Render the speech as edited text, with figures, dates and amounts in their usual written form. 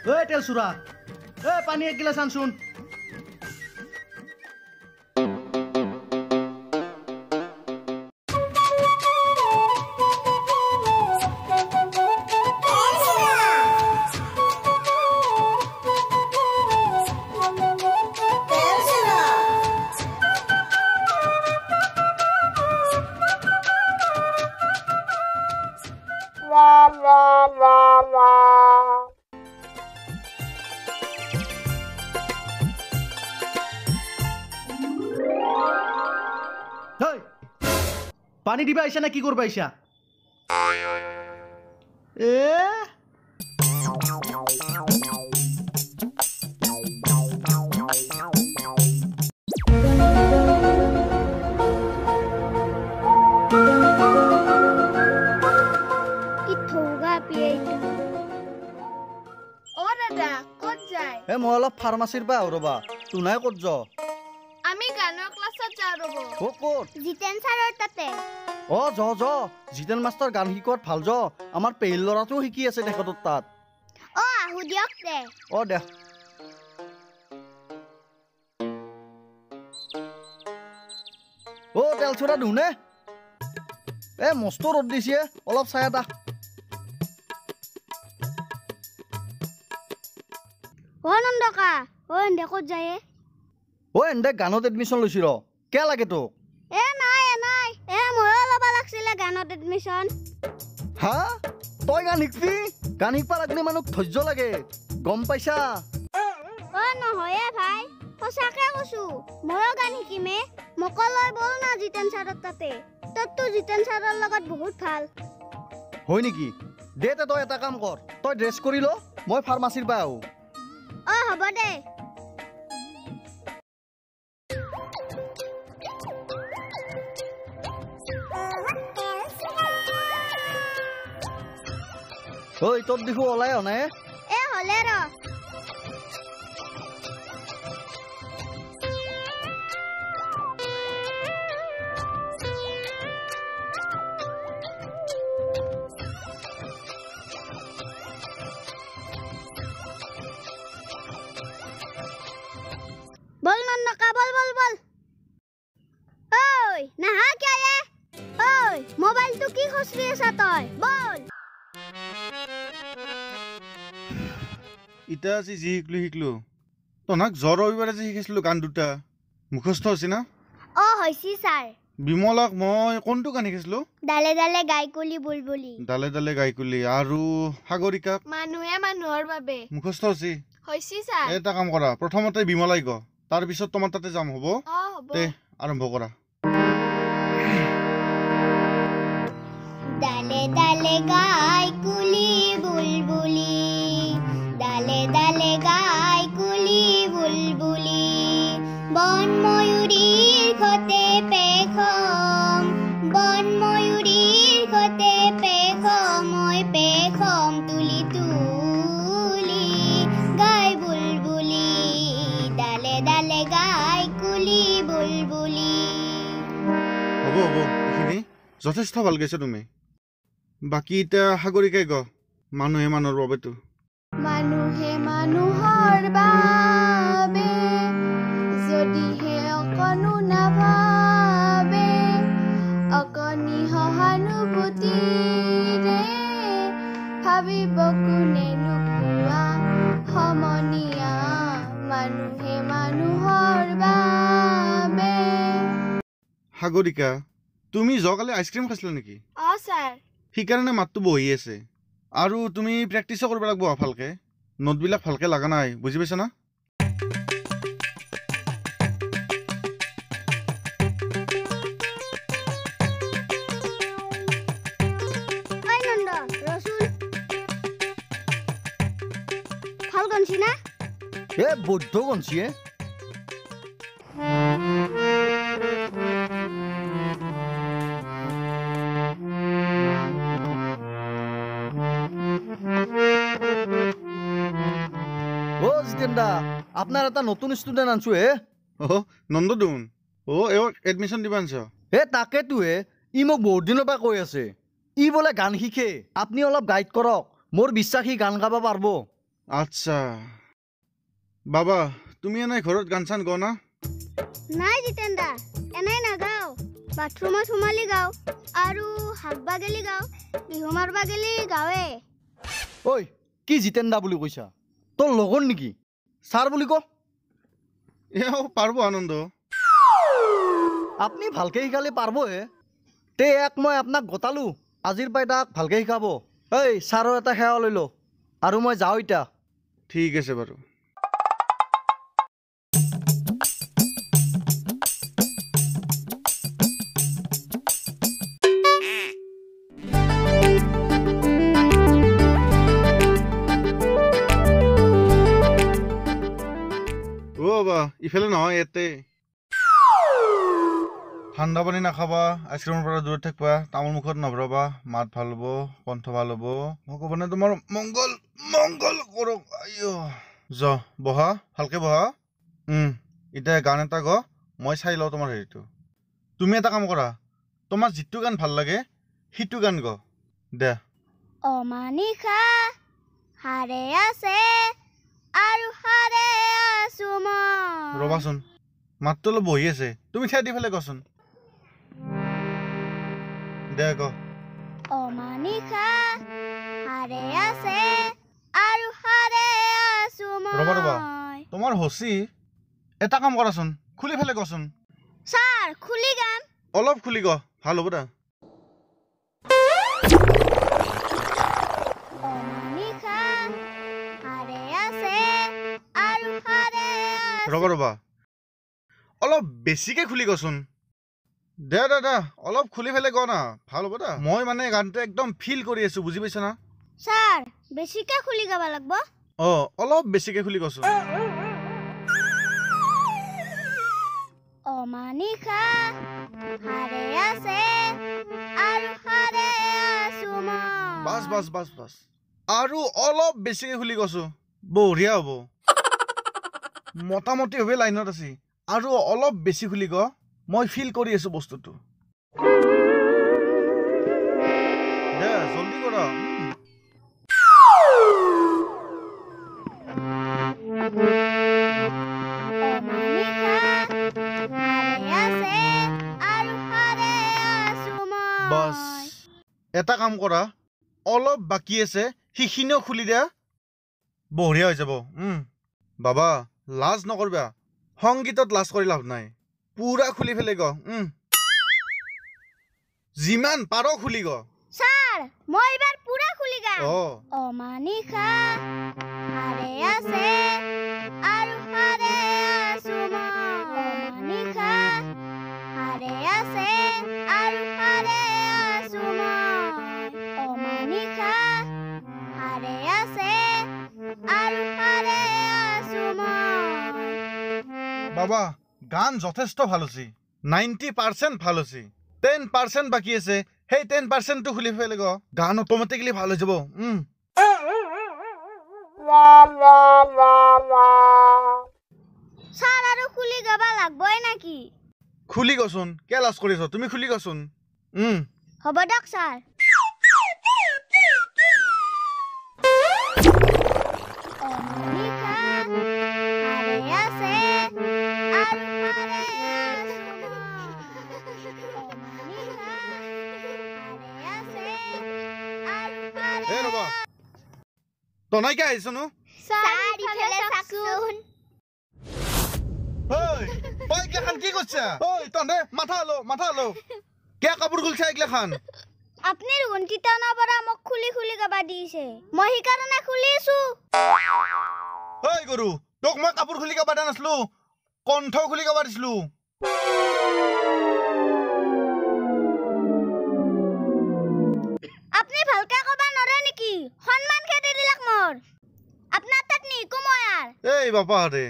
ঐ তেল চুৰা পানী এক গিলাচ আনচোন পানী দিবা আইছা না কি কৰবা আইছা মই অলপ ফাৰ্মাচীৰ পৰা ৰবা তুনাই ক'ত য আমি গানৰ ক্লাছত যাওঁ ৰব ক'ত জিতেন ছাৰৰ তাতে জিতেন মাষ্টাৰ গান শিকোৱাত ভাল আমাৰ পেহিৰ ল'ৰাটো শিকি আছে তেখেতৰ তাত আহো দিয়ক দে দে তেল চুৰা দিওঁ নে মস্ত ৰ'দ দিছে অলপ চাই এটা নন্দকা এন্দে ক'ত যায় এন্দে গানত এডমিশ্যন লৈছি কে লাগে তোক ময়ো ল'ব লাগছিলে গানত এডমিশ্যন হা তই গান শিকবি গান শিকবা লাগিলে মানুহক ধৈৰ্য লাগে গম পাইছা নহয় ভাই সঁচাকে কৈছো ময়ো গান শিকিমে মোকো লৈ বল না জিতেন ছাৰৰ তাতে তোৰতো জিতেন ছাৰৰ লগত বহুত ভাল হয় নেকি দে তই এটা কাম কৰ তই ড্ৰেছ কৰি ল মই ফাৰ্মাচীৰ পৰা আহোঁ হ'ব দে তোৰ দেখো ওলাই নাই হলে ৰ বল নন্দকা বল নাহা কিয় মোবাইলটো কি খচৰি আছা তই বল ইটা আজি যি শিকলো তনাক জ্বৰ ৰবিবাৰে যে শিকিছিলো গান দুটা মুখস্থ হৈছে না হৈছি ছাৰ বিমলাক মই কোনটো গান শিকিছিলো ডালে ডালে গাইকুলি বুলবুলি ডালে ডালে গাইকুলি আৰু সাগৰিকাক মানুহে মানুহৰ বাবে মুখস্থ হৈছে ছাৰ এটা কাম কৰা প্ৰথমতে বিমলাই গ তাৰ পিছত তোমাৰ তাতে যাম হ'ব তে আৰম্ভ কৰা ডালে ডালে গাইকুলি বুলবুলি ডালে ডালে গাইকুলি বুলবুলি বন ময়ূৰীৰ ঘতে পেখম বন ময়ূৰীৰ ঘতে পেখম মই পেখম তুলি তুলি গাই বুলবুলি ডালে ডালে গাইকুলি বুলবুলি হ'ব এইখিনি যথেষ্ট ভাল গাইছা তুমি বাকী এতিয়া সাগৰিকাই গ মানুহে মানুহৰ বাবেতো মানুহে মানুহৰ বাবে যদিহে অকণো নাভাবে অকণি সহানুভূতিৰে ভাবিব কোনে নোকোৱা সমনীয়া মানুহে মানুহৰ বাবে সাগৰিকা তুমি যোৱাকালি আইচক্ৰীম খাইছিলা নেকি ছাৰ সেইকাৰণে মাতটো বহি আছে আৰু তুমি প্ৰেক্টিছো কৰিব লাগিব ভালকে নোটবিলাক ভালকে লগা নাই বুজি পাইছা না ভাল গনছি না বৌদ্ধ গনছি আপনার এটা নতুন স্টুডেন্ট আনছো নন্দদুন এডমিশন দিবা আনছ তাকেতো ই মোক বহুত দিনৰ পৰা কৈ আছে ই বোলে গান শিকে আপনি অলপ গাইড কৰক মোৰ বিশ্বাস ই গান গাব পাৰবো আচ্ছা বাবা তুমি এনেই ঘৰত গান চান গোৱা না নাই জিতেন দা এনেই নাগাওঁ বাথৰুমত সোমালি গাওঁ আৰু হাগবা গেলি গাওঁ বিহু মাৰবা গেলি গাৱে ঐ কি জিতেন দা বুলি কৈছা তোৰ লগৰ নেকি ছাৰ বুলি ক এও পাৰব আনন্দ আপুনি ভালকে শিকালে পাৰবহে তে এক মই আপোনাক গতালো আজিৰ পৰাই তাক ভালকে শিকাব এই ছাৰৰ এটা সেৱা লৈ ল আৰু মই যাওঁ এতিয়া ঠিক আছে বাৰু বাবা ইফালে নহয় ইয়াতে ঠাণ্ডা পানী নাখাবা আইচক্ৰীমৰ পৰা দূৰত থাকিবা তামোল মুখত নভৰাবা মাত ভাল হ'ব কণ্ঠ ভাল হ'ব ভগৱানে তোমাৰ মংগল মংগল কৰক য বহা ভালকে বহা এতিয়া গান এটা গ মই চাই লওঁ তোমাৰ হেৰিটো তুমি এটা কাম কৰা তোমাৰ যিটো গান ভাল লাগে সিটো গান গ দে অমানিশা হাৰে আছে আৰু হাৰে আছো মই ৰবাচোন মাতটো অলপ বহি আছে তুমি ঠাই দি ফেলে কচোন দে ক অমানিশা হাৰে আছে আৰু হাৰে আছো ৰবা ৰবা মই তোমাৰ হচি এটা কাম কৰাচোন খুলি ফেলে কচোন ছাৰ খুলি গাম অলপ খুলি গ ভাল হ'ব দা অমানিশা হাৰে আছে আৰু হাৰে ৰবা ৰবা অলপ বেছিকে খুলি গচোন দে দে দে অলপ খুলি ফেলে গ না ভাল হ'ব দা মই মানে গানটো একদম ফিল কৰি আছো বুজি পাইছা না ছাৰ বেছিকে খুলি গাব লাগিব অলপ বেছিকে খুলি গচোন অমানিশা হাৰে আছে আৰু হাৰে আছো মই বাছ বাছ বাছ বাছ আৰু অলপ বেছিকে খুলি গছো বঢ়িয়া হ'ব মোটামুটি ভাৱে লাইনত আছে আৰু অলপ বেছি খুলি গ মই ফিল কৰি আছো বস্তুটো দে জলদি কৰা বাস এটা কাম কৰা অলপ বাকি আছে সিখিনিও খুলি দিয়া বঢ়িয়া হৈ যাব বাবা লাজ নকৰবা সংগীতত লাজ কৰি লাভ নাই পুৰা খুলি ফেলে গ যিমান পাৰ খুলি গ ছাৰ মই এবাৰ পুৰা খুলি গাম অ অমানিশা হাৰে আছে আৰু হাৰে আছো মই অমানিশা হাৰে আছে আৰু হাৰে আছো মই অমানিশা হাৰে আছে আৰু হাৰে আছো মই বাবা গান যথেষ্ট ভাল হৈছে 90% ভাল হৈছে 10% বাকি আছে সেই 10% টো খুলি ফেলে গ গান অটোমেটিকলি ভাল হৈ যাব ছাৰ আৰু খুলি গাবা লাগবই নাকি খুলি গচোন কে লাজ কৰিছ তুমি খুলি গচোন হ'ব দিয়ক ছাৰ অমানিশা হাৰে আছে আৰু হাৰে আছো অমানিশা হাৰে আছে আৰু হাৰে এ ৰবা তনাইকে আহিছ নো ছাৰ ইফালে চাকচোন ঐ তই এইগিলাখান কি কৰিছা ঐ তহঁতে মাথা হলো কে কাপোৰ খুলিছা এইগিলাখান আপুনি ৰুণকিটানৰ পৰা মোক খুলি খুলি গাবা দিছে মই সেইকাৰণে খুলিছো ঐ গৰু তোক মই কাপোৰ খুলি গাবা দিয়া নাছিলো কণ্ঠ খুলি গাবা দিছিলো আপুনি ভালকে কবা নৰে নেকি সন্মান খেদি দিলাক মোৰ আপোনাৰ তাত নিকো মই এই বাপা হৰে